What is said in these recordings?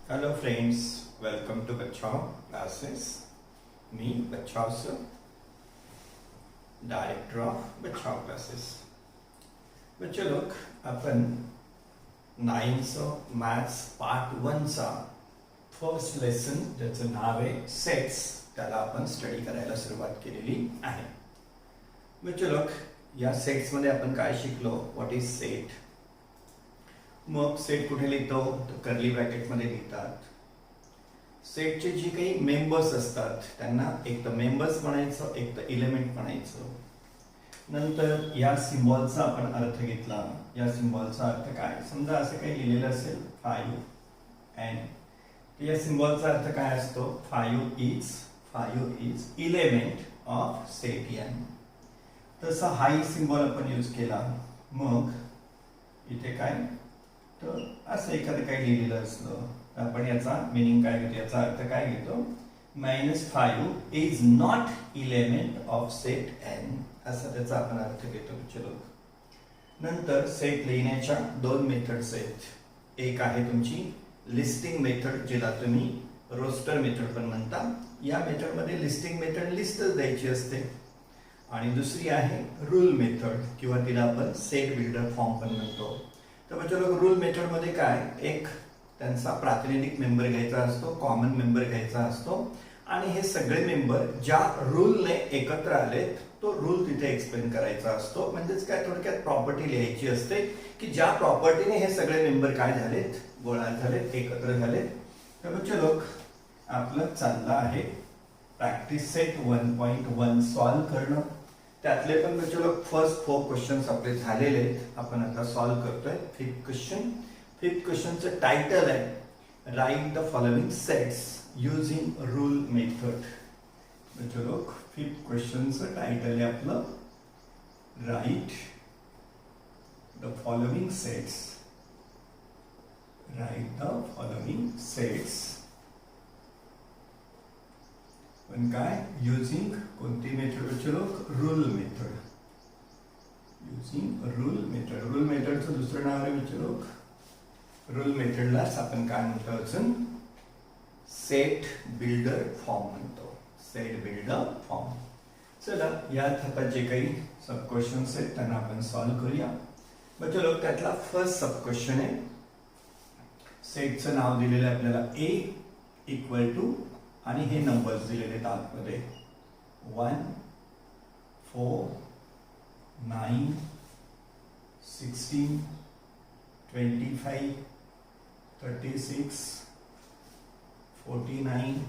Hello friends, welcome to Bachao classes. Me Bachao sir, director of Bachao classes. बच्चे लोग आपण 9th maths part 1 चा first lesson ज्याचं नाव आहे सेट्स त्याला आपण स्टडी करायला सुरुवात केलेली आहे. बच्चे लोग या सेट्स मध्ये आपण काय शिकलो? What is set? मग सेट कुठे लिहितो? तर कर्ली ब्रॅकेट मध्ये लिहितात. सेटचे जे काही मेंबर्स असतात त्यांना एक तर मेंबर्स म्हणायचं, एक तर एलिमेंट म्हणायचं. नंतर या सिम्बॉलचा आपण अर्थ घेतला. या सिम्बॉलचा अर्थ काय? समजा असं काही लिहिलेलं असेल 5n, या सिम्बॉलचा अर्थ काय असतो? 5 is element of set n. तसा हाई सिम्बॉल आपण यूज केला. मग इथे काय? तर असं एखादं काही लिहिलेलं असलं तर आपण याचा मिनिंग काय घेतो? याचा अर्थ काय घेतो? -5 is not element of set n, असा त्याचा आपण अर्थ घेतो. चलो, नंतर सेट लिहिण्याच्या दोन मेथड्स आहेत. एक आहे तुमची लिस्टिंग मेथड, जिला तुम्ही रोस्टर मेथड पण म्हणता. या मेथड मध्ये लिस्टिंग मेथड लिस्टच द्यायची असते. आणि दुसरी आहे रूल मेथड, किंवा तिला आपण सेट बिल्डर फॉर्म पण म्हणतो. तर म्हणजे रूल मेथड मध्ये काय? एक त्यांचा प्रातिनिधिक मेंबर घ्यायचा असतो, कॉमन मेंबर घ्यायचा असतो, आणि हे सगळे मेंबर ज्या रूलने एकत्र आलेत तो रूल तिथे एक्सप्लेन करायचा असतो. म्हणजेच काय? थोडक्यात प्रॉपर्टी लिहायची असते की ज्या प्रॉपर्टीने हे सगळे मेंबर काय झालेत? गोळा झालेत, एकत्र झालेत. तर बच्चे लोक आपलं चाललं आहे प्रॅक्टिस सेट 1.1 सॉल्व करणं. त्यातले पण बच्चे लोक फर्स्ट 4 क्वेश्चन्स आपले झालेले आहेत. आपण आता सॉल्व करतोय फिफ्थ क्वेश्चनचं टायटल आहे write the following sets using rule method. बच्चे लोक फिफ्थ क्वेश्चनचं टायटल आहे आपलं write the following sets. Write the following sets पण काय? युजिंग कोणती मेथड? बच्चे लोक rule method. Using rule method. Rule मेथडचं दुसरं नाव आहे बच्चे लोक, रूल मेथडलाच आपण काय म्हणतो? अजून सेट बिल्डर फॉर्म म्हणतो. Set builder form. चला, यात आता जे काही सब क्वेश्चन्स आहेत त्यांना आपण सॉल्व करूया. बच्चे लोक त्यातला फर्स्ट सब क्वेश्चन आहे. सेटचं नाव दिलेलं आहे आपल्याला A = आणि हे नंबर्स दिलेले आहेत आतमध्ये 1, 4, 9, 16, 25, 36, 49,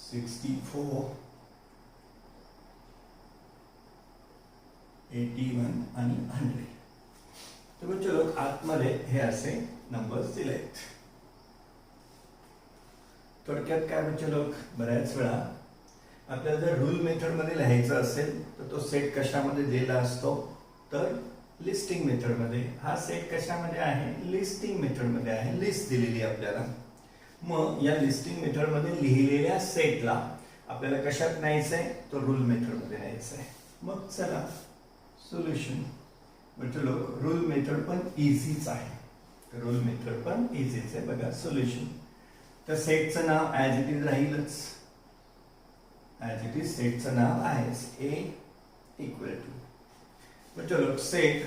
64, 81 आणि 100. तर बच्चे लोक आतमध्ये हे असे नंबर्स दिले आहेत. थोडक्यात काय बच्चे लोक, बऱ्याच वेळा आपल्याला जर रूल मेथड मध्ये लिहायचं असेल तर तो सेट कशामध्ये दिलेला असतो? तर लिस्टिंग मेथड मध्ये. हा सेट कशामध्ये आहे? लिस्टिंग मेथड मध्ये आहे. लिस्ट दिलेली आपल्याला. मग या लिस्टिंग मेथड मध्ये लिहिलेल्या सेटला आपल्याला कशात न्यायचंय? तो रूल मेथड मध्ये न्यायचंय. मग चला सोल्युशन. बच्चे लोक रूल मेथड पण इझीच आहे. रूल मेथड पण इझीच आहे. बघा सोल्युशन. तर सेटचं नाव ॲज इट इज राहीलच. ॲज इट इज सेटचं नाव आहेच. A = चलो, सेट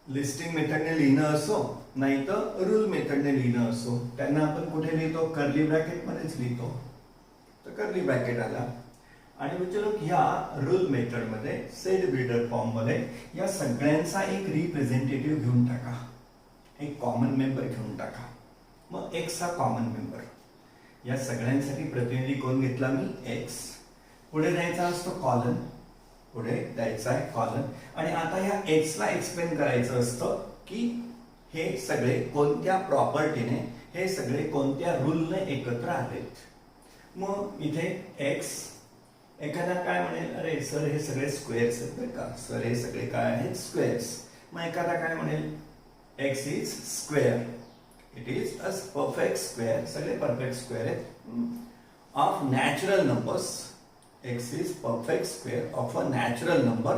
लिस्टिंग मेथडने लिहिणं असो नाही तर रूल मेथडने लिहिणं असो, त्यांना आपण कुठे लिहितो? कर्ली ब्रॅकेट मध्येच लिहितो. तर कर्ली ब्रॅकेट आला. आणि चलो, ह्या रूल मेथड मध्ये सेट बिल्डर फॉर्म मध्ये या सगळ्यांचा एक रिप्रेझेंटेटिव्ह घेऊन टाका. एक कॉमन मेंबर घेऊन टाका. मग एक्स हा कॉमन मेंबर. या सगळ्यांसाठी प्रतिनिधी कोण घेतला मी? एक्स. पुढे द्यायचा असतो कॉलन. पुढे द्यायचा आहे कॉलन. आणि आता ह्या एक्सला एक्सप्लेन करायचं असतं की हे सगळे कोणत्या प्रॉपर्टीने, हे सगळे कोणत्या रूलने एकत्र आलेत. मग इथे एक्स, एखादा काय म्हणेल? अरे सर हे सगळे स्क्वेअर्स आहेत बरं का. सर हे सगळे काय आहेत? स्क्वेअर्स. मग एखादा काय म्हणेल? X is square. It is a perfect square. सगळे परफेक्ट स्क्वेअर आहेत of natural numbers. X is perfect square of a natural number.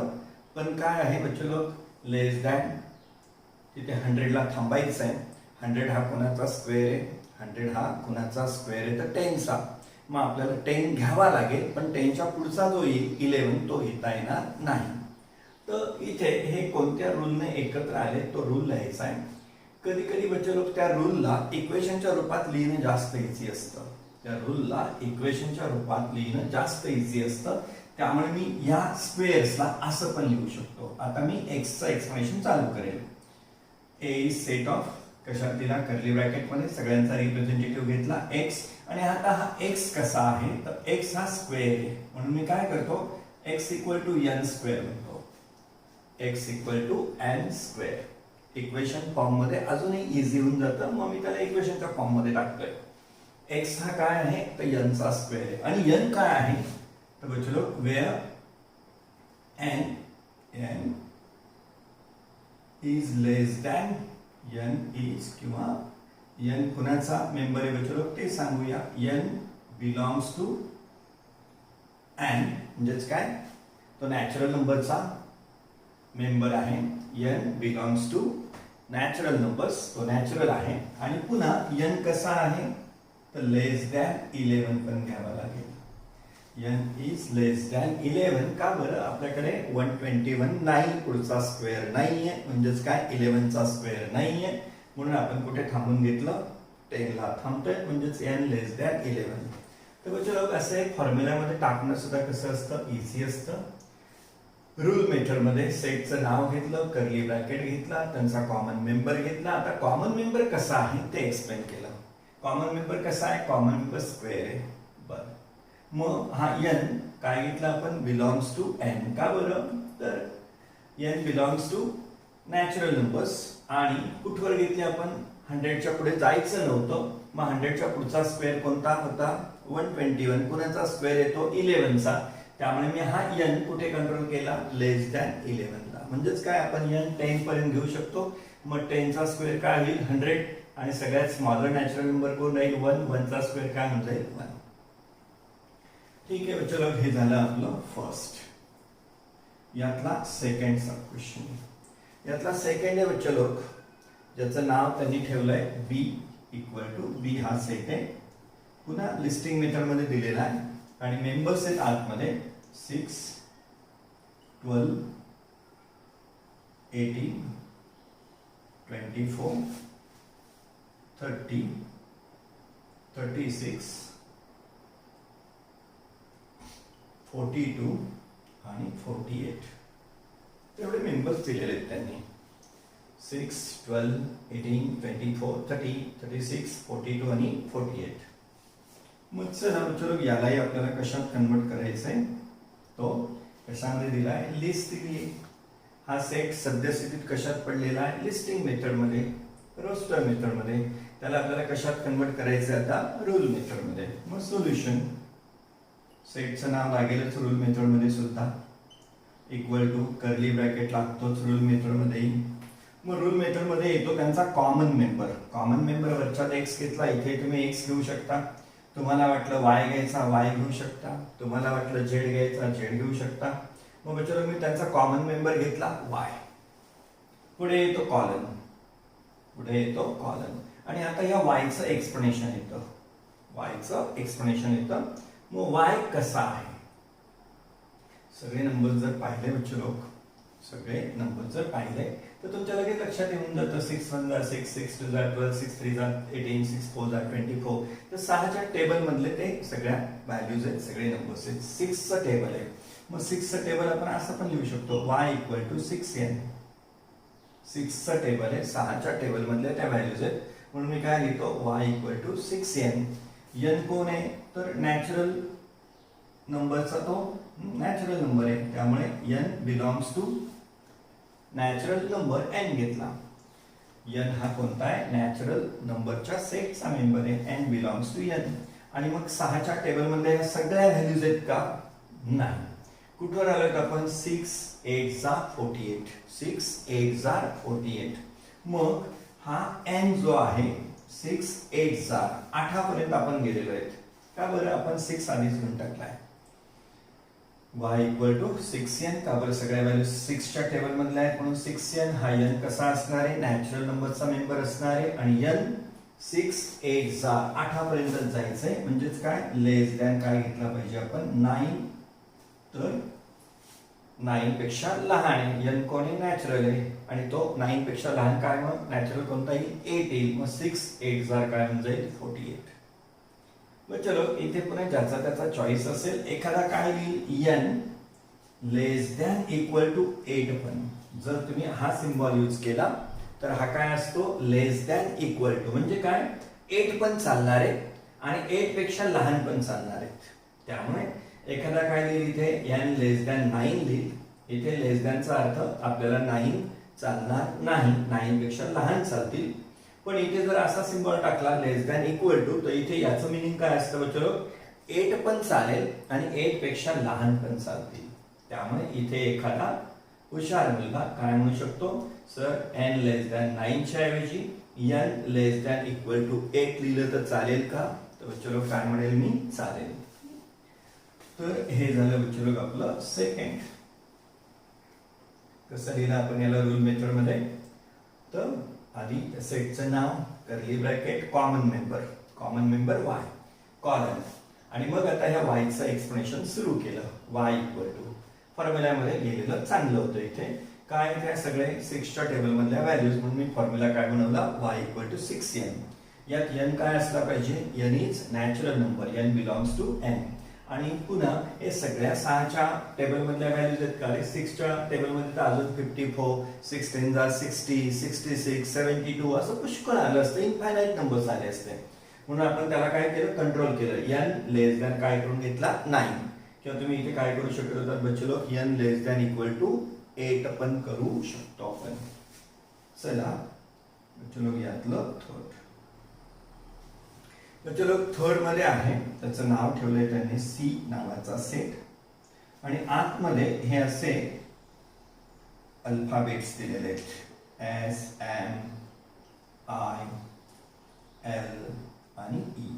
पण काय आहे बच्चे लोक? लेस दॅन तिथे 100ला थांबायचं आहे. 100 हा कोणाचा स्क्वेअर आहे, 100 हा कोणाचा स्क्वेअर आहे, तर 10चा. मग आपल्याला 10 घ्यावा लागेल, पण 10च्या पुढचा जो येईल 11 तो घेता येणार नाही. तर इथे हे कोणत्या रूलने एकत्र आले तो रूल लिहायचा आहे. कधी कधी बच्चे लोक त्या रूलला इक्वेशनच्या रूपात लिहिणं जास्त इझी असतं. त्या रूलला इक्वेशनच्या रूपात लिहिणं जास्त इझी असतं. त्यामुळे मी या स्क्वेअर्सला असं पण लिहू शकतो. आता मी एक्सचं एक्सप्लेनेशन चालू करेल. ए इज सेट ऑफ कशात दिला कर्ली ब्रॅकेट मध्ये सगळ्यांचा रिप्रेझेंटेटिव्ह घेतला एक्स. आणि आता हा एक्स कसा आहे तर एक्स हा स्क्वेअर आहे, म्हणून मी काय करतो X equal to N square म्हणतो. X equal to N square. Equation form मध्ये अजूनही इझी होऊन जातं, मग मी त्याला इक्वेशनच्या फॉर्म मध्ये टाकतोय. एक्स हा काय आहे तर एनचा स्क्वेअर आहे. आणि एन काय आहे तर बच्चे लोग where n is less than n is, किंवा एन कुणाचा मेंबर आहे बच्चे लोग ते सांगूया. एन बिलॉंग्स टू एन म्हणजेच काय तो नॅचरल नंबरचा मेंबर आहे. N belongs to natural numbers, तो नॅचरल आहे. आणि पुन्हा एन कसा आहे तर लेस दॅन 11 पण घ्यावा लागेल. N is less than 11. का बरं आपल्याकडे 121 नाही, पुढचा स्क्वेअर नाहीये, म्हणजेच काय 11चा स्क्वेअर नाहीये, म्हणून आपण कुठे थांबून घेतलं 10ला थांबतोय, म्हणजेच एन लेस दॅन 11. तर बच्चे लोक असं एक फॉर्म्युल्यामध्ये टाकणं सुद्धा कसं असतं इझी असतं. रूल मेथडमध्ये सेटचं नाव घेतलं, कर्ली ब्रॅकेट घेतला, त्यांचा कॉमन मेंबर घेतला. आता कॉमन मेंबर कसा आहे ते एक्सप्लेन केलं. कॉमन मेंबर कसा आहे, कॉमन मेंबर स्क्वेअर आहे. बरं, मग हा एन काय घेतला आपण बिलॉंग्स टू एन. का बरं तर n belongs to natural numbers. आणि कुठवर घेतली आपण 100च्या पुढे जायचं नव्हतं, मग 100च्या पुढचा स्क्वेअर कोणता होता 121. कुणाचा स्क्वेअर येतो 11चा. त्यामुळे मी हा एन कुठे कंट्रोल केला लेस दॅन 11ला. म्हणजेच काय आपण एन 10 पर्यंत घेऊ शकतो. मग 10चा स्क्वेअर काय होईल 100. आणि सगळ्यात स्मॉलर नॅचरल नंबर कोण राहील 1. 1चा स्क्वेअर काय होऊन जाईल 1. ठीक आहे चलो, हे झालं आपलं फर्स्ट. यातला सेकंड सब क्वेश्चन. यातला सेकंड आहे बच्चे लोक, ज्याचं नाव त्यांनी ठेवलंय बी इक्वल टू. बी हा सेट आहे, पुन्हा लिस्टिंग मेथड मध्ये दिलेला आहे. आणि मेंबर्स आहेत आतमध्ये 6, 12, 18, 24, 30, 36, 42 आणि 48. तेवढे मेंबर्स दिलेले आहेत त्यांनी. 6, 12, 18, 24, 30, 36, 42 आणि 48. मग चला चलो यालाही आपल्याला कशात कन्वर्ट करायचं आहे. तो कशामध्ये दिला आहे लिस्ट दिली आहे. हा सेट सद्यस्थितीत कशात पडलेला आहे लिस्टिंग मेथड मध्ये, रोस्टर मेथड मध्ये. त्याला आपल्याला कशात कन्वर्ट करायचं आहे आता रूल मेथड मध्ये. मग सोल्युशन सेटचं नाव लागेलच रूल मेथड मध्ये सुद्धा. इक्वल टू कर्ली ब्रॅकेट लागतोच रूल मेथड मध्ये. मग रूल मेथड मध्ये येतो त्यांचा कॉमन मेंबर. कॉमन मेंबर वरच्यात एक्स घेतला, इथे तुम्ही एक्स घेऊ शकता. तुम्हाला वाटलं वाय घ्यायचा वाय घेऊ शकता. तुम्हाला वाटलं झेड घ्यायचा झेड घेऊ शकता. मग बच्चो मी त्यांचा कॉमन मेंबर घेतला वाय. पुढे येतो कॉलन, पुढे येतो कॉलन. आणि आता या वायचं एक्सप्लेनेशन येतं. वायचं एक्सप्लेनेशन येतं. मग वाय कसा आहे, सगळे नंबर जर पाहिले बच्चे लोक, सगळे नंबर जर पाहिले तर तुमच्या लगेच लक्षात येऊन जातं 6 1 जा 6, 6 2 जा 12, 6 3 जा 18, 6 4 जा 24. तर 6च्या टेबल मधले ते सगळ्या व्हॅल्यूज आहेत, सगळे नंबर्स आहेत. 6चं टेबल आहे. मग 6चं टेबल आपण असं पण लिहू शकतो y इक्वल टू 6n. 6चं टेबल आहे, 6च्या टेबल मधले त्या व्हॅल्यूज आहेत, म्हणून मी काय लिहितो y equal to 6n. n कोण आहे तर नॅचरल नंबरचा तो नॅचरल नंबर आहे, त्यामुळे n belongs to natural number n घेतला. n हा कोणता आहे नॅचरल नंबरच्या सेटचा मेंबर आहे, n बिलॉंग्स टू n. आणि मग 6च्या टेबल मध्ये या सगळ्या व्हॅल्यूज आहेत का नाही. कुठवर आलोय आपण 6 8 जा 48, 6 8 जा 48. मग हा n जो आहे 6 8 जा 8 पर्यंत आपण गेलेलो आहे. का बरं आपण 6 आधीच घेऊन टाकलाय. y equal to 6n. का बरं सगळ्या व्हॅल्यू 6 च्या टेबल मधल्या आहेत म्हणून 6n. हा n कसा असणार आहे, नॅचरल नंबरचा मेंबर असणार आहे आणि n 6 8 जा 8 पर्यंत जायचंय. म्हणजेच काय, लेस दॅन काय घेतला पाहिजे आपण, 9. तर 9 पेक्षा लहान आहे. n कोणी नॅचरल आहे आणि तो 9 पेक्षा लहान काय, मग नॅचरल कोणता येईल, 8 येईल. मग 6 8 जा काय होऊन जाईल, 48. मग चलो इथे पुन्हा ज्याचा त्याचा चॉईस असेल. एखादा काय लिहिल, n less than equal to 8 पण. जर तुम्ही हा सिम्बॉल यूज केला तर हा काय असतो, लेस दॅन इक्वल टू. म्हणजे काय, 8 पण चालणार आहे आणि 8 पेक्षा लहान पण चालणार आहेत. त्यामुळे एखादा काय लिहिल इथे, n लेस दॅन 9 लिहिल. इथे लेस दॅनचा अर्थ आपल्याला 9 चालणार नाही, 9 पेक्षा लहान चालतील. पण इथे जर असा सिम्बॉल टाकला लेस दॅन इक्वल टू, तर इथे याचं मिनिंग काय असतं बच्चो, 8 पण चालेल आणि 8 पेक्षा लहान पण चालतील. त्यामुळे इथे एखादा हुशार मुलगा काय म्हणू शकतो, सर n लेस दॅन 9 च्या ऐवजी n less than equal to 8 लिहिलं तर चालेल का, तर बच्चो काय म्हणेल मी, चालेल. तर हे झालं बच्चो आपलं सेकंड. कसं लिहिलं आपण याला रूल मेथड मध्ये, तर आधी सेटचं नाव, curly bracket, common member y, colon. आणि मग आता ह्या y चं एक्सप्लेनेशन सुरू केलं. y इक्वल टू फॉर्म्युल्यामध्ये लिहिलेलं चांगलं होतं. इथे काय, त्या सगळे 6 च्या टेबल मधल्या व्हॅल्यूज, म्हणून मी फॉर्म्युला काय बनवला, y इक्वल टू 6n. यात n काय असला पाहिजे, n is natural number, n belongs to n. आणि पुन्हा हे सगळ्या 6 च्या टेबल मधल्या व्हॅल्यूज आहेत का, 6 च्या टेबल मध्ये तर अजून 54, 6 10 जा 60, 66, 72 असं पुष्कळ आलं असतं, इनफायनाइट नंबर्स आले असते. म्हणून आपण त्याला काय केलं, कंट्रोल केलं. n लेस दॅन काय करून घेतला, 9. किंवा तुम्ही इथे काय करू शकत होतात बच्चो, n less than equal to 8 पण करू शकतो आपण. चला बच्चो यातलं थर्ड. चलो थर्ड मध्ये आहे, त्याचं नाव ठेवलंय त्यांनी सी नावाचा सेट. आणि आतमध्ये हे असे अल्फाबेट्स दिलेले आहेत, एस एम आय एल आणि ई.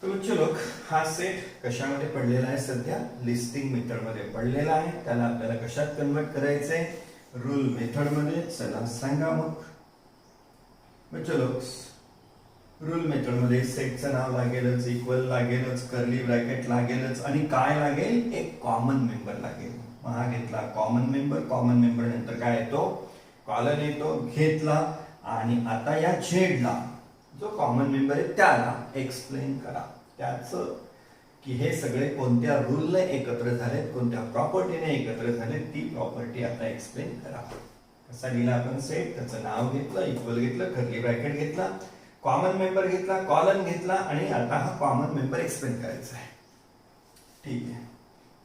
तर चलो हा सेट कशामध्ये पडलेला आहे, सध्या लिस्टिंग मेथड मध्ये पडलेला आहे. त्याला आपल्याला कशात कन्वर्ट करायचंय, रूल मेथड मध्ये. चला सांगा मग. चलो रूल मेथड मध्ये सेटचं नाव लागेलच, इक्वल लागेलच, कर्ली ब्रॅकेट लागेलच आणि काय लागेल, एक कॉमन मेंबर लागेल. मग हा घेतला कॉमन मेंबर, कॉमन मेंबर नंतर काय येतो, कॉलन येतो, घेतला. आणि आता या झेडला जो कॉमन मेंबर आहे त्याला एक्सप्लेन करा. त्याचं की हे सगळे कोणत्या रूलने एकत्र झालेत, कोणत्या प्रॉपर्टीने एकत्र झालेत, ती प्रॉपर्टी आता एक्सप्लेन करा. कसा लिहिला आपण सेट, त्याचं नाव घेतलं, इक्वल घेतलं, कर्ली ब्रॅकेट घेतला, कॉमन मेंबर घेतला, कॉलन घेतला आणि आता हा कॉमन मेंबर एक्सप्लेन करायचा आहे. ठीक आहे.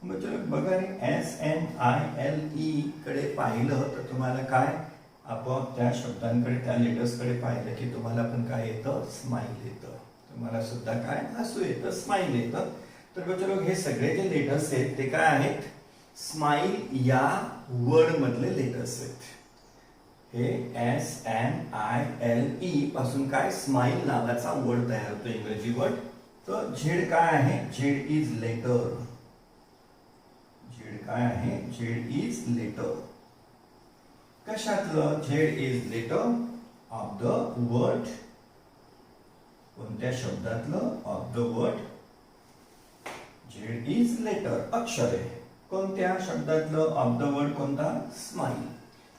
मग चलो बघा, S N I L E कडे पाहिलं तर तुम्हाला काय, आपोआप त्या शब्दांकडे, त्या लेटर्स कडे पाहिलं की तुम्हाला पण काय येतं, स्माइल येतं. तुम्हाला सुद्धा काय, हसू येतं, स्माइल येतं. तर चलो हे सगळे जे लेटर्स आहेत ते काय आहेत, स्माइल या वर्ड मधले लेटर्स आहेत. हे S N I L E पासून काय, स्माइल नावाचा वर्ड तयार होतो, इंग्रजी वर्ड. तर झेड काय आहे, झेड इज लेटर. झेड काय आहे, झेड इज लेटर. कशातलं, Z is letter of the word. कोणत्या शब्दातलं, of the word. Z is letter अक्षर आहे. कोणत्या शब्दातलं, ऑफ द वर्ड कोणता, स्माइल.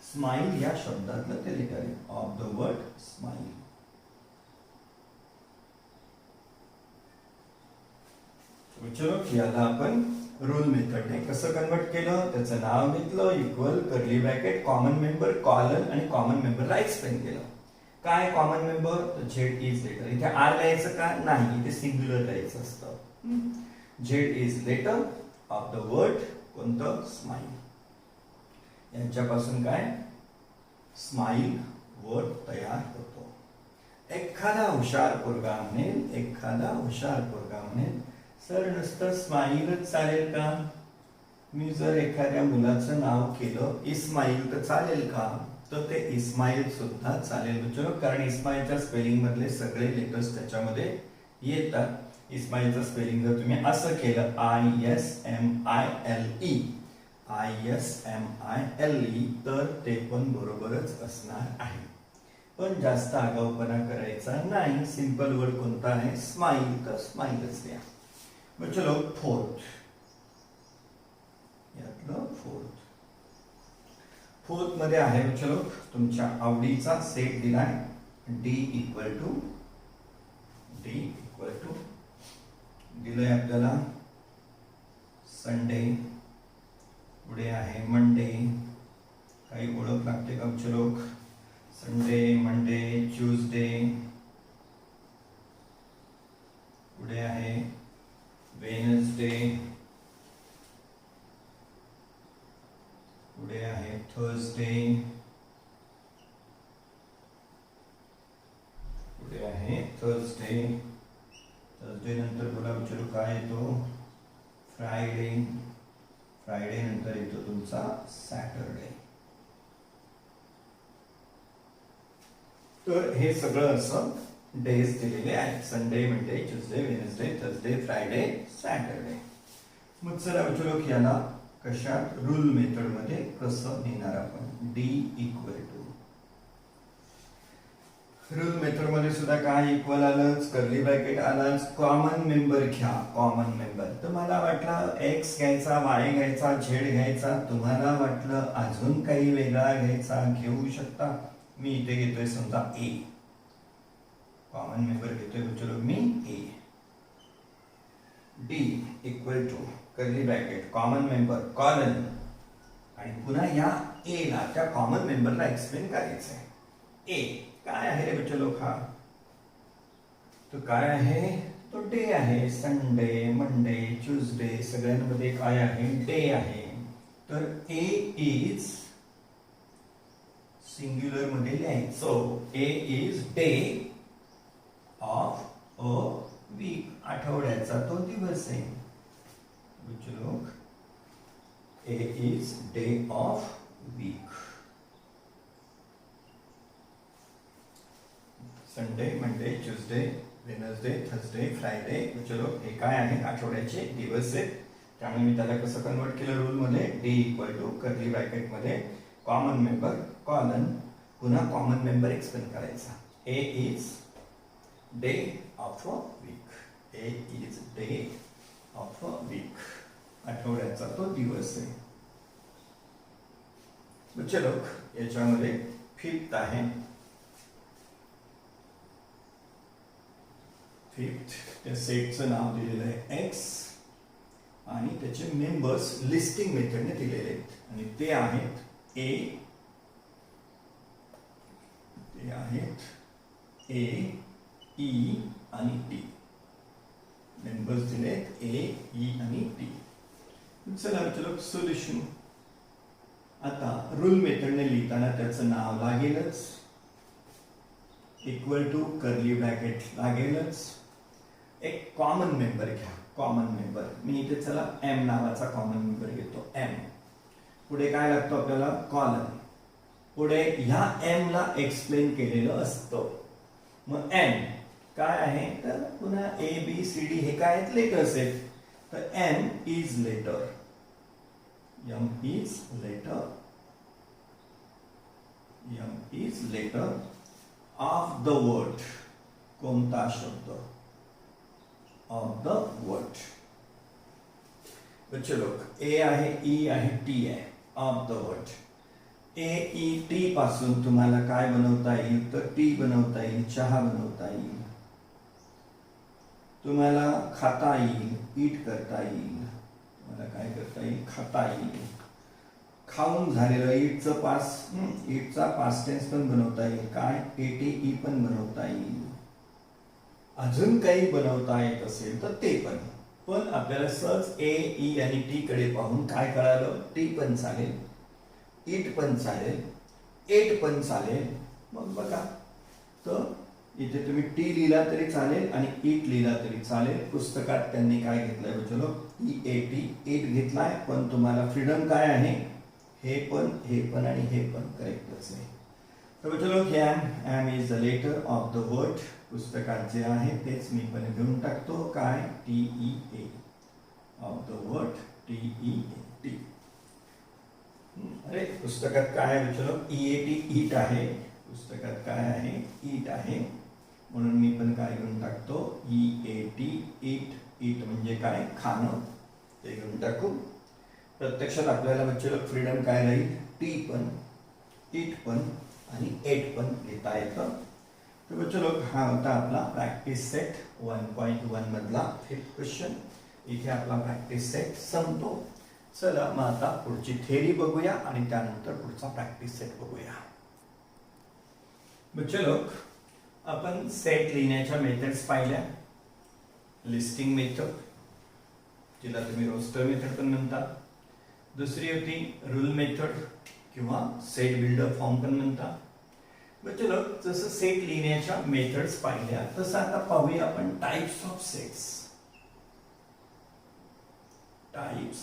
स्माइल या शब्दातलं ते लेटर आहे, ऑफ द वर्ड स्माइल. चलो याला आपण रूल मेथडने कसं कन्वर्ट केलं, त्याचं नाव घेतलं, equal, curly bracket, common member, colon आणि कॉमन मेंबरला एक्सप्लेन केलं. काय common member, Z is letter. इथे आर लिहायचं का नाही, इथे सिंग्युलर लिहायचं असतं. Z is letter of the word कोणतं, स्माइल. यांच्यापासून काय, स्माइल वर्ड तयार होतो. एखादा हुशार पोरगा म्हणेल, सर नुसतं स्माइलच चालेल का, मी जर एखाद्या मुलाचं नाव केलं इस्माईल तर चालेल का, तर ते इस्माईल सुद्धा चालेल. कारण इस्माईलच्या स्पेलिंग मधले सगळे लेटर्स त्याच्यामध्ये येतात. इस्माईलचं स्पेलिंग जर तुम्ही असं केलं ISMILE तर ते पण बरोबरच असणार आहे. पण जास्त आगाऊपणा करायचा नाही. सिंपल वर्ड कोणता आहे? स्माईल. तर स्माईलच द्या. मग चलो फोर्थ. यातलं फोर्थ मध्ये आहे चलो तुमच्या आवडीचा सेट दिलाय. D इक्वल टू दिलंय आपल्याला संडे. पुढे आहे मंडे. काही ओळख लागते का चलो? Sunday, Monday, Tuesday. पुढे आहे वेनसडे. पुढे आहे थर्सडे. पुढे आहे थर्सडे नंतर बोला विचारू काय येतो? फ्रायडे नंतर येतो तुमचा सॅटरडे. तर हे सगळं असं डेज दिलेले आहेत. Sunday, Monday, Tuesday, Wednesday, Thursday, Friday, Saturday. मग चला विचारू की याला कशात? रूल मेथड मध्ये कसं लिहिणार आपण? D equal to rule method मध्ये सुद्धा काय इक्वल आलंच, कर्ली ब्रॅकेट आलाच. कॉमन मेंबर घ्या. कॉमन मेंबर तुम्हाला वाटलं एक्स घ्यायचा, वाय घ्यायचा, झेड घ्यायचा. तुम्हाला वाटलं अजून काही वेगळा घ्यायचा, घेऊ शकता. मी इथे घेतोय समजा ए. कॉमन मेंबर घेतोय चलो मी A. D equal to curly bracket common member colon आणि पुन्हा या ए ला त्या कॉमन मेंबरला एक्सप्लेन करायचंय. ए काय आहे रे बच्चे लोक? हा तो काय आहे? तो डे आहे. संडे, मंडे, ट्यूजडे सगळ्यांमध्ये काय आहे? डे आहे. तर ए इज सिंग्युलर मध्ये लिहायचं. A is day of a week. आठवड्याचा तो दिवस आहे. बच्चे लोक A is day of week. Sunday, Monday, Tuesday, Wednesday, Thursday, Friday. चलो हे काय आहे? आठवड्याचे दिवस आहेत. त्यामुळे मी त्याला कसं कन्वर्ट केलं रूल मध्ये? D equal to curly bracket मध्ये कॉमन मेंबर कॉलन पुन्हा कॉमन मेंबर एक्सप्लेन करायचा. A is day of a week. A is day of a week. आठवड्याचा तो दिवस आहे. चलो याच्यामध्ये फिफ्थ आहे. त्या सेटचं नाव दिलेलं आहे एक्स आणि त्याचे मेंबर्स लिस्टिंग मेथडने दिलेले आहेत आणि ते आहेत ए ई आणि टी. मेंबर्स दिले आहेत ए, ई आणि टी. चला चलो सोल्युशन. आता रूल मेथडने लिहिताना त्याचं नाव लागेलच. इक्वल टू कर्ली ब्रॅकेट लागेलच. एक कॉमन मेंबर घ्या. कॉमन मेंबर मी इथे चला एम नावाचा कॉमन मेंबर घेतो. एम पुढे काय लागतो आपल्याला? कॉलन. पुढे ह्या एम ला एक्सप्लेन केलेलं असतं. मग एम काय आहे? तर पुन्हा ए बी सी डी हे काय आहेत? लेटर्स आहेत. तर M is letter. M is letter. M is letter of the word. कोणता शब्द? Of the word. चलो ए आहे, ई आहे, टी आहे. Of the word. A E T पासून तुम्हाला काय बनवता येईल? तर टी बनवता येईल, चहा बनवता येईल, तुम्हाला खाता येईल, ईट करता येईल. तुम्हाला काय करता येईल? खाता येईल. खाऊन झालेलं ईटचा पास्ट टेन्स पण बनवता येईल. काय? एटी पण बनवता येईल. अजून काही बनवता येत असेल तर ते पण आपल्याला सहज ए, ई आणि टी कडे पाहून काय कळालं? टी पण चालेल, ईट पण चालेल, एट पण चालेल. मग बघा तर इथे तुम्ही टी लिहिला तरी चालेल आणि ईट लिहिला तरी चालेल. पुस्तकात त्यांनी काय घेतलंय बचलो? EAT ईट घेतलाय. पण तुम्हाला फ्रीडम काय आहे? हे पण आणि हे पण करेक्टच आहे. तर चलो M is the letter of the word. पुस्तकात जे आहे तेच मी पण घेऊन टाकतो. काय? TEA of the word. TEA. अरे पुस्तकात काय आहे? चलो EAT ईट आहे. पुस्तकात काय आहे? ईट आहे. म्हणून मी पण काय घेऊन टाकतो? EAT ईट. ईट म्हणजे काय? खाणं. ते घेऊन टाकू. प्रत्यक्षात आपल्याला बच्चो फ्रीडम काय राहील? टी पण, ईट पण आणि एट पण लिहिता येतं. तर बच्चो हा होता आपला प्रॅक्टिस सेट 1.1 मधला 5th क्वेश्चन. इथे आपला प्रॅक्टिस सेट संपतो. चला मग आता पुढची थेअरी बघूया आणि त्यानंतर पुढचा प्रॅक्टिस सेट बघूया. बच्चो आपण सेट लिहिण्याच्या मेथड्स पाहिल्या. लिस्टिंग मेथड, जिला तुम्ही रोस्टर मेथड पण म्हणता. दुसरी होती रूल मेथड किंवा सेट बिल्डर फॉर्म पण म्हणता. बच्चो जसं सेट लिहिण्याच्या मेथड्स पाहिल्या तसं आता पाहूया आपण types of sets. Types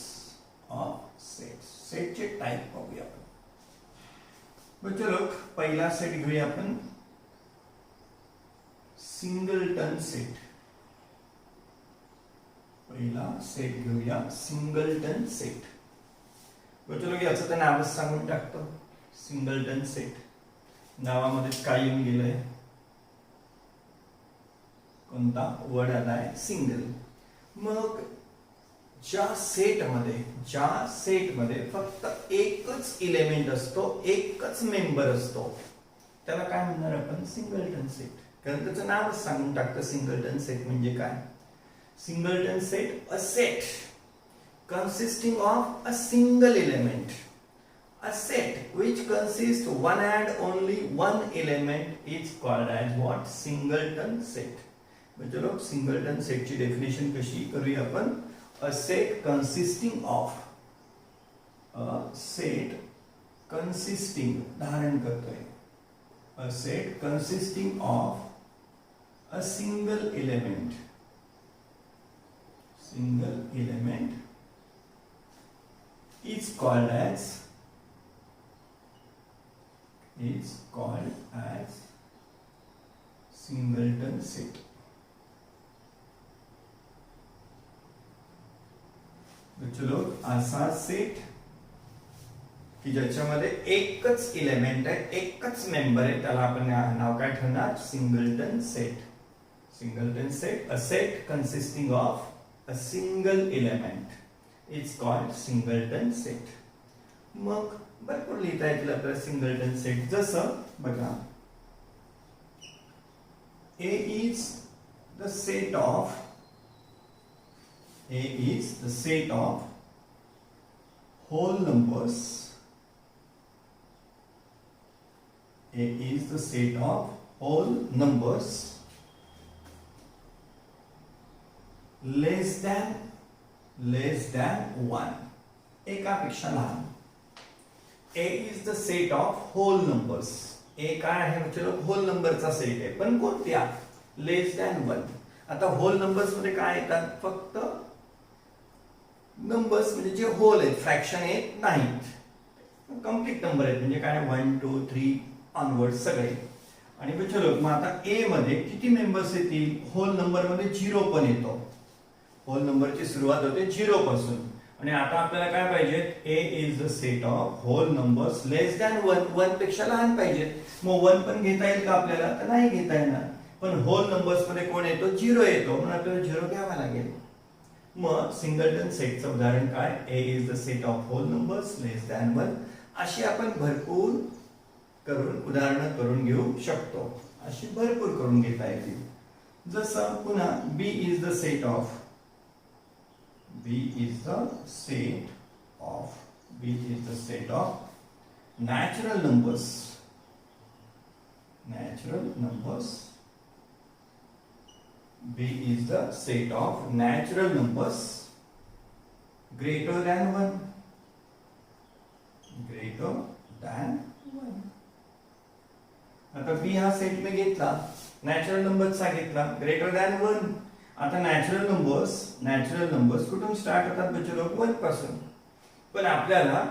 of sets. सेटचे टाइप पाहूया आपण. बच्चो पहिला सेट घेऊया आपण सिंगलटन सेट. पहिला सेट घेऊया सिंगलटन सेट. बच्चो याचं तर नावच सांगून टाकतो. Singleton set. नावामध्ये काय येऊन गेलंय? कोणता वर्ड आलाय? सिंगल. मग ज्या सेटमध्ये फक्त एकच इलेमेंट असतो, एकच मेंबर असतो, त्याला काय म्हणणार आपण? Singleton set. कारण त्याचं नावच सांगून टाकतं सिंगलटन सेट म्हणजे काय. Singleton set, a set consisting of a single element. A set which consists one and only one element is called as what? Singleton set. म्हणजे लोक सिंगलटन सेटची डेफिनेशन कशी करूया आपण? A set consisting of, a set consisting, धारण करतोय, a set consisting of a single element is called as singleton set. चलो असा set की ज्याच्यामध्ये एकच इलेमेंट आहे, एकच मेंबर आहे, त्याला आपण नाव काय ठेवणार? Singleton set. Singleton set, a set consisting of a single element is called singleton set. मग भरपूर लिहिता येतील आपल्याला सिंगलटन सेट. जसं बघा, A is the set of whole numbers. A is the set of whole numbers less than 1. एकापेक्षा लहान. A is the set of whole numbers. A काय आहे? म्हणजे होल नंबरचा सेट आहे, पण कोणत्या? लेस दॅन 1. आता होल नंबर्स मध्ये काय येतात? फक्त नंबर्स म्हणजे जे होल आहेत, फ्रॅक्शन येत नाहीत. कंप्लीट नंबर आहेत म्हणजे काय? 1 2 3 ऑनवर्ड सगळे. आणि बच्चो मग आता ए मध्ये किती मेंबर्स येतील? होल नंबर मध्ये 0 पण येतो. होल नंबरची सुरुवात होते 0 पासून. आणि आता आपल्याला काय पाहिजे? A is the set of whole numbers less than 1. 1 पेक्षा लहान पाहिजे. मग 1 पण घेता येईल का आपल्याला? तर नाही घेता येणार. पण होल नंबर्स मध्ये कोण येतो? 0 येतो, म्हणून आपल्याला 0 घ्यावा लागेल. मग सिंगलटन सेटचं उदाहरण काय? A is the set of whole numbers less than 1. अशी आपण भरपूर करून उदाहरणं करून घेऊ शकतो. अशी भरपूर करून घेता येतील. जसं पुन्हा B is the set of natural numbers. B is the set of natural numbers greater than 1. आता बी हा सेट मी घेतला, नॅचरल नंबरचा घेतला, ग्रेटर दॅन 1. आता नॅचरल नंबर्स कुठून स्टार्ट होतात? बच्चो 1 पासून. पण आपल्याला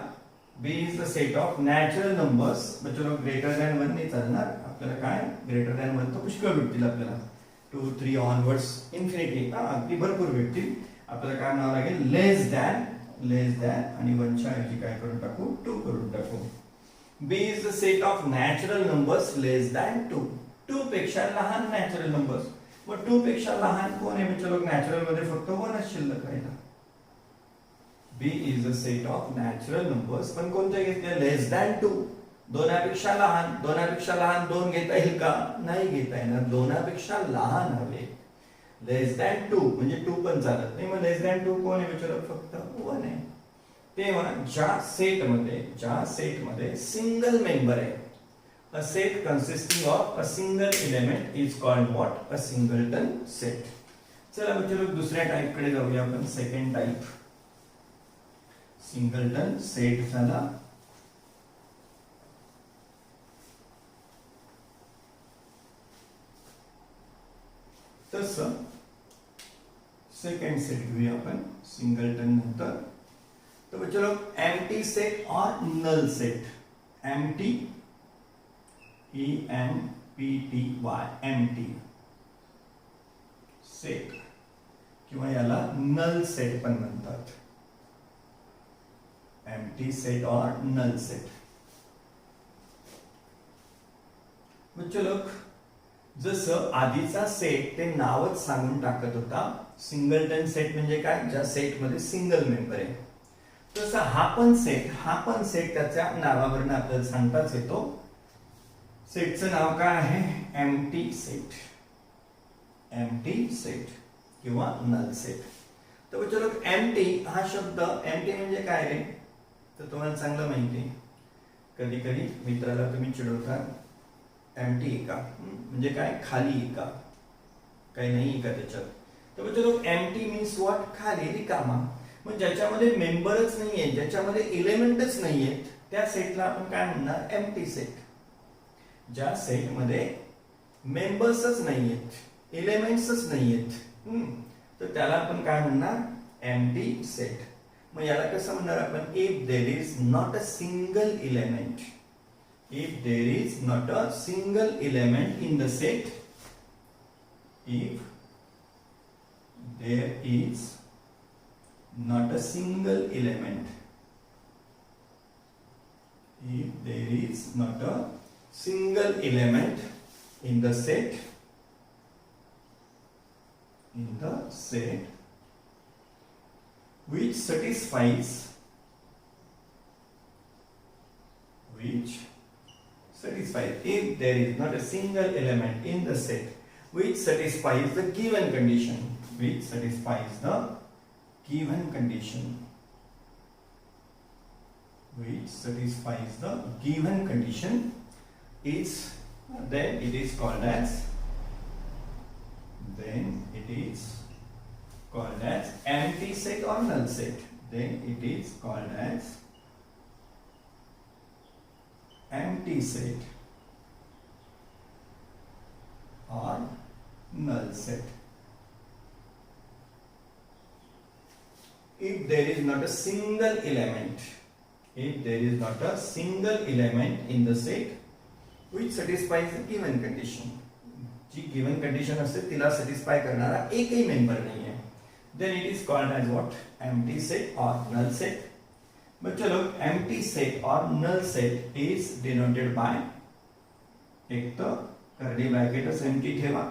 B is the set of natural numbers. चलो ग्रेटर दॅन 1 नाही चालणार आपल्याला. काय ग्रेटर दॅन 1 तर पुष्कळ भेटतील आपल्याला. 2 3 ऑनवर्ड्स इन्फिनिटी अगदी भरपूर भेटतील. आपल्याला काय म्हणावं लागेल, लेस दॅन आणि 1 च्या ऐवजी काय करून टाकू, 2 करून टाकू. B is the set of natural numbers less than 2. 2 पेक्षा लहान नॅचरल नंबर्स. मग 2 पेक्षा लहान कोण आहे? चलो नॅचरल मध्ये फक्त 1 शिल्लक राहिला. B is a set of natural numbers, पण कोणत्या घेतल्या? लेस दॅन 2. दोनापेक्षा लहान. दोनापेक्षा लहान 2 घेता येईल का? नाही घेता येणार. दोनापेक्षा लहान हवे. लेस दॅन 2 म्हणजे 2 पण चालत नाही. मग लेस दॅन 2 कोण आहे? विचारलं फक्त 1 आहे. तेव्हा ज्या सेटमध्ये सिंगल मेंबर आहे, a set consisting of a single element is called what? A singleton set. चला मित्रांनो दुसऱ्या टाइप कडे जाऊया आपण. सेकंड टाइप सिंगलटन सेट झाला. तसं सेकंड सेट घेऊया आपण सिंगलटन नंतर. तो चलो एम्प्टी सेट और null set. Empty EMPTY empty set किंवा याला नल सेट पण म्हणतात. एम्प्टी सेट और नल सेट. चलो जसं आधीचा सेट ते नावच सांगून टाकत होता, सिंगलटन सेट म्हणजे काय? ज्या सेट मध्ये सिंगल मेंबर आहे. तसं हा पण सेट त्याच्या नावावरून आपल्याला सांगताच येतो. सेटचं नाव काय आहे? Empty set. एम्प्टी सेट किंवा नल सेट. तर चलो एम्प्टी हा शब्द, एम्प्टी म्हणजे काय रे? तर तुम्हाला चांगलं माहिती आहे. कधी कधी मित्राला तुम्ही चिडवता, एम्प्टी आहे का? म्हणजे काय? खाली आहे का? काही नाही आहे का त्याच्यात? तर चलो एम्प्टी मीन्स व्हॉट? खाली, रिकामा. मग ज्याच्यामध्ये मेंबरच नाहीये, ज्याच्यामध्ये एलिमेंटच नाहीयेत, त्या सेटला आपण काय म्हणणार? Empty set. ज्या सेटमध्ये मेंबर्सच नाहीयेत, एलिमेंट्सच नाहीयेत, तर त्याला आपण काय म्हणणार? Empty set. मग याला कसं म्हणणार आपण? If there is not a single element. If there is not a single element in the set. If there is not a single element. If there is not a single element in the set, which satisfies if there is not a single element in the set which satisfies the given condition, given condition, is then it is called as empty set or null set. Then it is called as empty set or null set. If there is not a single element, in the set which satisfies the given condition, जी given condition असते तिला satisfy करणारा एकही member नाही आहे, then it is called as what? Empty set or null set. मग चलो empty set or null set is denoted by, एक तो कर्ली ब्रॅकेटच एम्प्टी ठेवा.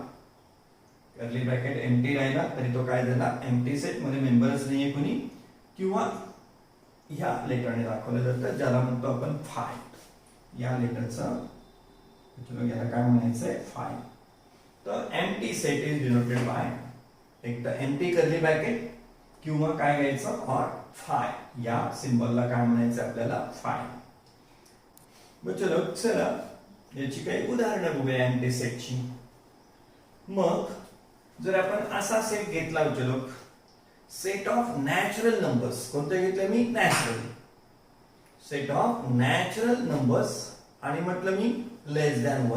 कर्ली ब्रॅकेट एम्प्टी राहिला तरी तो काय झाला? एम्प्टी सेट मध्ये मेंबरच नाहीये कोणी, किंवा ह्या लेटरने दाखवलं जातं ज्याला म्हणतो आपण फाय. या लेटरचं याला काय म्हणायचंय? फाय. तर empty set is denoted by एक तर एम्प्टी कर्ली ब्रॅकेट किंवा काय घ्यायचं? और फाय. या सिंबलला काय म्हणायचं आपल्याला? फाय. मग चला याची काही उदाहरणं बघूया एम्प्टी सेटची. मग जर आपण असा सेट घेतला चलो, सेट ऑफ नॅचरल नंबर्स. कोणते घेतले मी? Natural. Set of natural numbers आणि म्हटलं मी लेस दॅन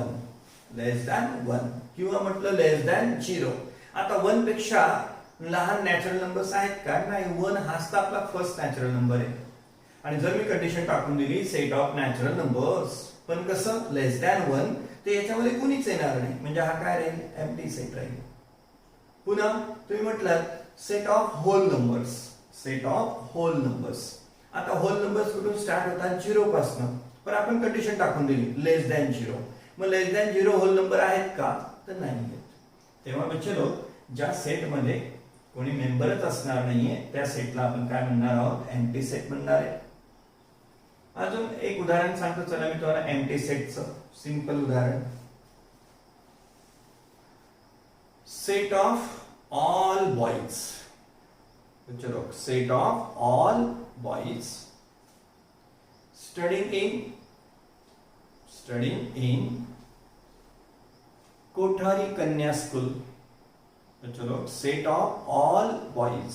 1 किंवा म्हटलं लेस दॅन 0. आता 1 पेक्षा लहान नॅचरल नंबर्स आहेत का? नाही. 1 हाच तर आपला फर्स्ट नॅचरल नंबर आहे. आणि जर मी कंडिशन टाकून दिली सेट ऑफ नॅचरल नंबर्स, पण कसं लेस दॅन 1, तर याच्यामध्ये कुणीच येणार नाही, म्हणजे हा काय राहील, एम्प्टी सेट राहील. पुन्हा तुम्ही म्हटलं set of whole numbers, set of whole numbers. आता होल नंबर्स कुठून स्टार्ट होतात, 0 पासून, पण आपण कंडिशन टाकून दिली लेस दॅन 0. मग लेस दॅन 0 होल नंबर आहेत का, तर नाही आहेत. तेव्हा बच्चो ज्या सेट मध्ये कोणी मेंबरच असणार नाहीये त्या सेटला आपण काय म्हणणार आहोत, एम्प्टी सेट म्हणणार आहे. अजून एक उदाहरण सांगतो, चला मी तुम्हाला एम्प्टी सेटचं सिंपल उदाहरण. सेट ऑफ ऑल बॉयज, चलो set of all boys studying in Kothari कन्या स्कूल. चलो set of all boys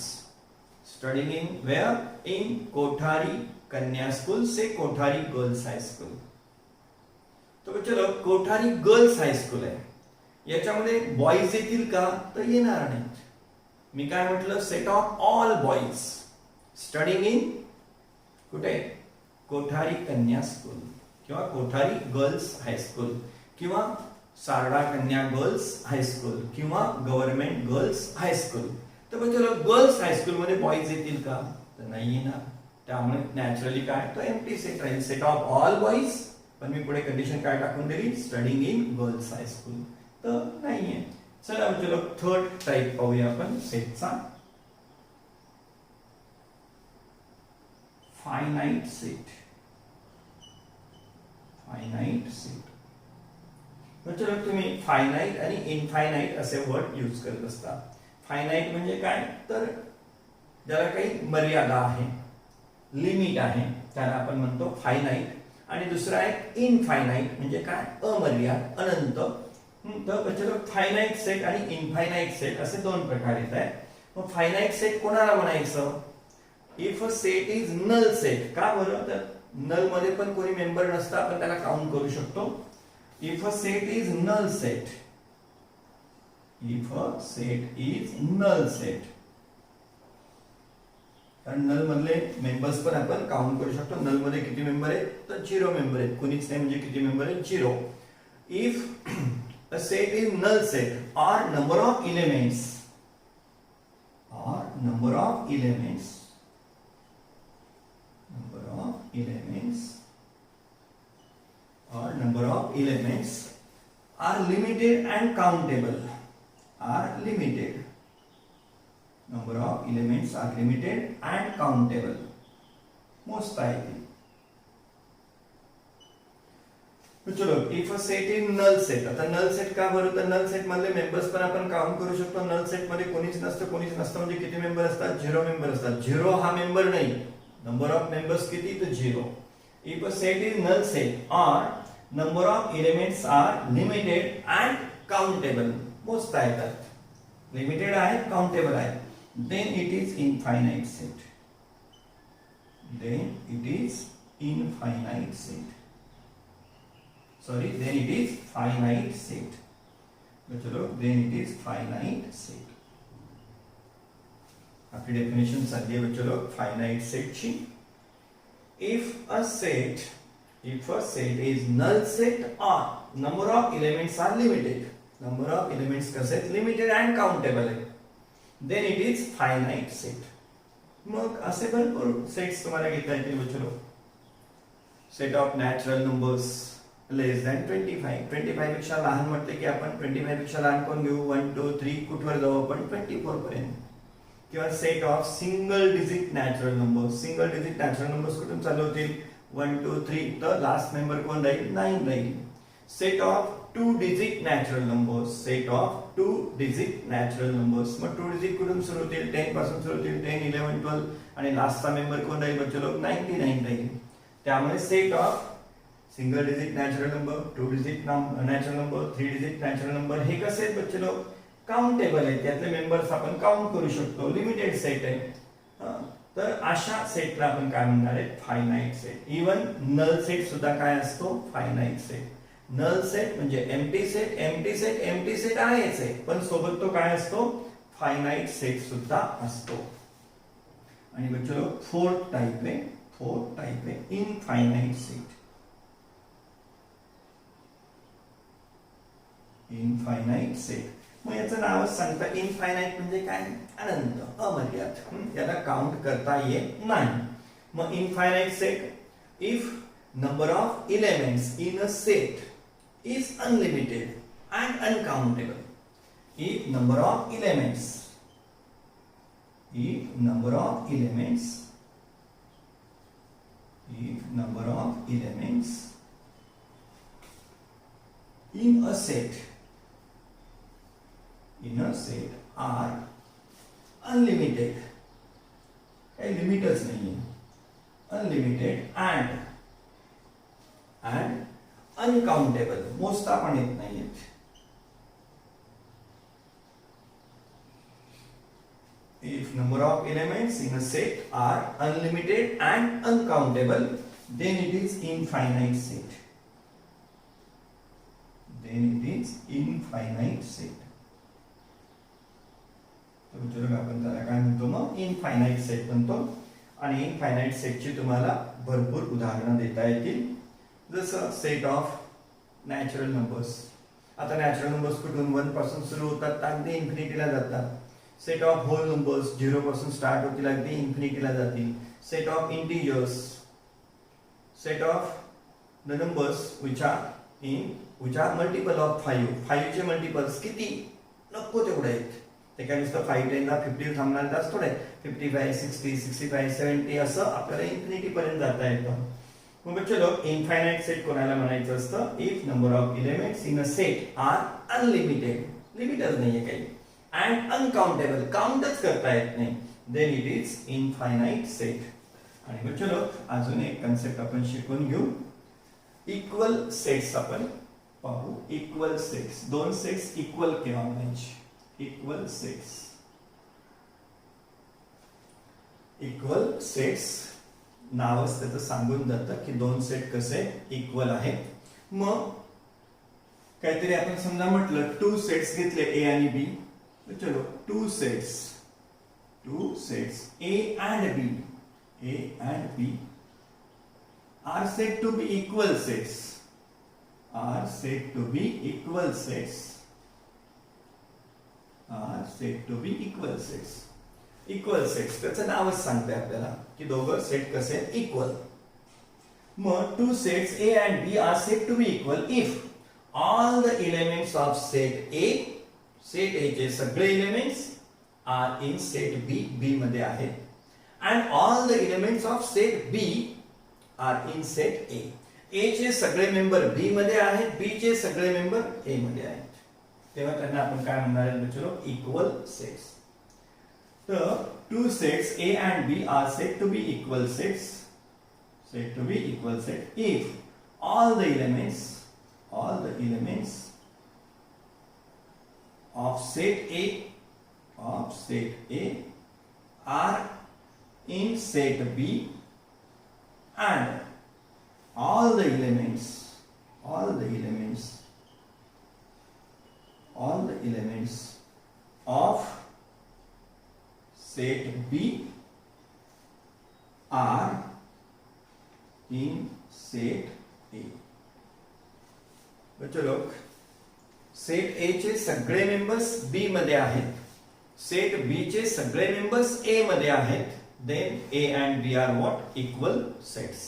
studying in where, in Kothari कन्या स्कूल से कोठारी गर्ल्स हाई स्कूल. तो चलो कोठारी गर्ल्स हाई स्कूल आहे, याच्यामध्ये बॉयज येतील का, तर येणार नाहीत. मी काय म्हटलं, set of all boys studying in कुठे, कोठारी कन्या स्कूल किंवा कोठारी गर्ल्स हायस्कूल किंवा सारडा कन्या गर्ल्स हायस्कूल किंवा गव्हर्नमेंट गर्ल्स हायस्कूल. तर म्हणजे गर्ल्स हायस्कूल मध्ये बॉयज येतील का, तर नाही येणार. त्यामुळे नॅचरली काय, तो एम्प्टी सेट राहील, सेट ऑफ ऑल बॉयज. पण मी पुढे कंडिशन काय टाकून दिली, स्टडिंग इन गर्ल्स हायस्कूल, तर नाहीये. चला चलो थर्ड टाइप पाहूया आपण सेटचा, फायनाइट सेट. फायनाइट सेट म्हणजे तुम्ही फायनाइट आणि इनफायनाइट असे वर्ड यूज करत असता. फायनाइट म्हणजे काय, तर ज्याला काही मर्यादा आहे, लिमिट आहे, त्याला आपण म्हणतो फायनाइट. आणि दुसरा आहे इनफायनाइट म्हणजे काय, अमर्याद, अनंत. तर फायनाइट सेट आणि इनफायनाइट सेट असे दोन प्रकार येत आहेत. मग फायनाइट सेट कोणाला म्हणायचं, if a set is null set. का बरं, तर नल मध्ये पण कोणी मेंबर नसतं, आपण त्याला काउंट करू शकतो. If a set is null set, if a set is null set, कारण नल मधले मेंबर्स पण आपण काउंट करू शकतो. नल मध्ये किती मेंबर आहेत, तर 0 मेंबर आहेत, कुणीच नाही म्हणजे किती मेंबर आहेत, 0. If a set is null set or number of elements, or number of elements, number of elements, or number of elements are limited and countable, are limited, number of elements are limited and countable, most likely. चलो if a set in null set. आता null set का बरं, तर null set मधले members पण आपण count करू शकतो. नल सेट मध्ये कोणीच नसतं म्हणजे किती मेंबर असतात, 0 मेंबर असतात. 0 हा मेंबर नाही, नंबर ऑफ मेंबर्स किती, तर 0. If a set is null set और number of elements are limited and countable, मोजता येतात, लिमिटेड आहे, काउंटेबल आहे, then it is infinite set, then it is infinite set. Sorry, then it is finite set. चलो then it is finite set. आपली definition झाली आहे चलो finite set ची. If a set is null set or number of elements are limited, number of elements कसे limited and countable आहे, then it is finite set. मग असे भरपूर सेट्स तुम्हाला घेता येतील चलो. Set of natural numbers less than 25. 25 पेक्षा लहान म्हटले की आपण 25 पेक्षा लहान कोण घेऊ, 1 2 3 कुठवर जाऊ आपण 24 पर्यंत. किंवा set of single digit natural numbers. Single digit natural numbers कुठून चालू होतील, 1 2 3, तर लास्ट मेंबर कोण राहील, 9 राहील. Set of 2 digit natural numbers, set of 2 digit natural numbers. मग 2 डिजिट कुठून सुरू होतील, 10 पासून सुरू होतील, 10 11 12, आणि लास्टचा मेंबर कोण राहील बच्चे लोक, 99 राहील. त्यामुळे set of single digit natural number, 2 digit natural number, 3 digit natural number, हे कसे आहेत बच्चे लोक, काउंटेबल आहेत, त्यातले मेंबर्स आपण काउंट करू शकतो, लिमिटेड सेट आहे. तर अशा सेटला आपण काय म्हणणार आहे, finite set. Even null set सुद्धा काय असतो, फायनाइट सेट. नल सेट म्हणजे empty set, empty set, empty set आहेच आहे, पण सोबत तो काय असतो, फायनाइट सेट सुद्धा असतो. आणि बच्चे लोक फोर्थ टाइप आहे, फोर्थ टाइप आहे इनफायनाइट सेट. इनफायनाइट सेट मग याचं नावच सांगतं. इनफायनाइट म्हणजे काय? अनंत, अमर्याद. याला काउंट करता येत नाही. मग infinite set if number of elements in a set is unlimited and uncountable. If number of elements in a set are unlimited, काही लिमिटच नाहीये, unlimited and uncountable, मोजता पण येत नाहीयेत. If number of elements in a set are unlimited and uncountable, then it is infinite set. आपण त्याला काय म्हणतो? मग इनफायनाइट सेट म्हणतो. आणि इनफायनाइट सेटची तुम्हाला भरपूर उदाहरणं देता येतील. जसं सेट ऑफ नॅचरल नंबर्स. आता नॅचरल नंबर्स कुठून 1 पासून सुरू होतात तर अगदी इन्फिनिटीला जातात. सेट ऑफ होल नंबर्स 0 पासून स्टार्ट होतील, अगदी इन्फिनिटीला जातील. Set of integers, set of the numbers which are multiple of 5. 5 चे मल्टिपल्स किती? नको तेवढे आहेत. ते काय नुसतं 5 10 ला 50 थांबणार तास थोडे. 55 60 65 70 असं आपल्याला इन्फिनिटी पर्यंत जाता येतं. मग चलो इनफायनाइट सेट कोणाला म्हणायचं असतं? If number of elements in a set are unlimited, लिमिटच नाहीये काही, अँड अनकाउंटेबल, काउंटच करता येत नाही, then it is infinite set. आणि मग चलो अजून एक कन्सेप्ट आपण शिकून घेऊ. इक्वल सेट्स आपण पाहू. इक्वल सेट्स, दोन सेट्स इक्वल केव्हा म्हणायचे? Equal sets. इक्वल सेट्स नावच त्याचं सांगून जातं की दोन सेट कसे इक्वल आहेत. मग काहीतरी आपण समजा म्हटलं 2 सेट्स घेतले ए आणि बी. चलो 2 sets A and B are said to be equal sets. Equal sets त्याचं नावच सांगते आपल्याला की दोघं सेट कसे इक्वल. मग 2 sets A and B are said to be equal if all the elements of set A, set A चे सगळे elements are in set B, B मध्ये आहेत, and all the elements of set B are in set A. A चे सगळे member बी मध्ये आहेत, बी चे सगळे मेंबर ए मध्ये आहेत. तेव्हा त्यांना आपण काय म्हणणार आहे मित्रांनो? Equal sets. तर 2 sets A and B are said to be equal sets, if all the elements of set A are in set B, and all the elements of set B are in set A. बच्चो लोग, set A चे सगळे members बी मध्ये आहेत, set बी चे सगळे members ए मध्ये आहेत, then A and B are what? Equal sets.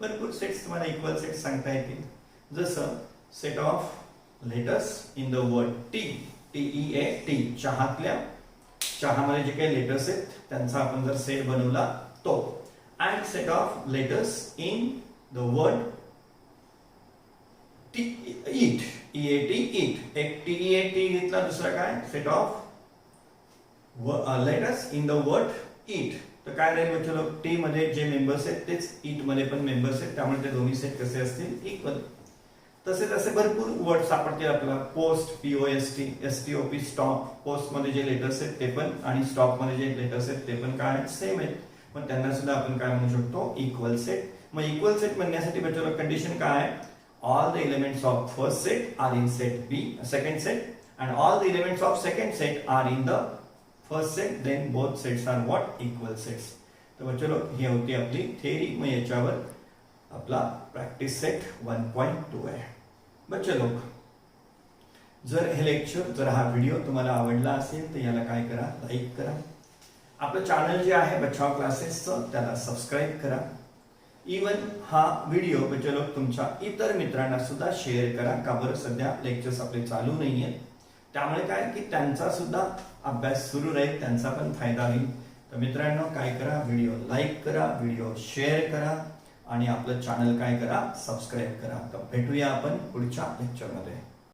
भरपूर सेट्स तुम्हाला इक्वल सेट्स सांगता येतील. जसं set of letters in the word T, चहामध्ये जे काही लेटर्स आहेत त्यांचा आपण जर सेट बनवला तो, and set of letters in the word eat, eat, एक टी घेतला, दुसरा काय set of letters in the word eat. तर काय राहील बच्चो लोग? टी मध्ये जे मेंबर्स आहेत तेच ईट मध्ये पण मेंबर्स आहेत, त्यामुळे ते दोन्ही सेट कसे असतील? इक्वल. तसेच असे भरपूर वर्ड सापडतील आपल्याला. Post, POST, STOP, stop. Post मध्ये जे लेटर्स आहेत ते पण, आणि स्टॉप मध्ये जे लेटर्स आहेत ते पण काय सेम आहेत, पण त्यांना सुद्धा आपण काय म्हणू शकतो? Equal set. मग इक्वल सेट म्हणण्यासाठी बच्चो लोग कंडिशन काय आहे? All the elements of first set are in set B, second set, and all the elements of second set are in the first set, then both sets are what? Equal sets. तर चलो ही होती आपली theory. मग याच्यावर आपला practice set 1.2 आहे. बच्चे लोक, जर हे लेक्चर, जर हा व्हिडिओ तुम्हाला आवडला असेल तर याला काय करा, लाईक करा. आपलं चॅनल जे आहे बचाव क्लासेसचं त्याला सबस्क्राईब करा. इवन हा व्हिडिओ बच्चे लोक तुमच्या इतर मित्रांना सुद्धा शेअर करा. का बरं, सध्या लेक्चर्स आपले चालू नाही आहेत, त्यामुळे काय की त्यांचा सुद्धा अभ्यास सुरू राहील, त्यांचा पण फायदा होईल. तर मित्रांनो काय करा, व्हिडिओ लाईक करा, व्हिडिओ शेअर करा आणि आपलं चॅनल काय करा, सबस्क्राईब करा. तर भेटूया आपण पुढच्या लेक्चरमध्ये.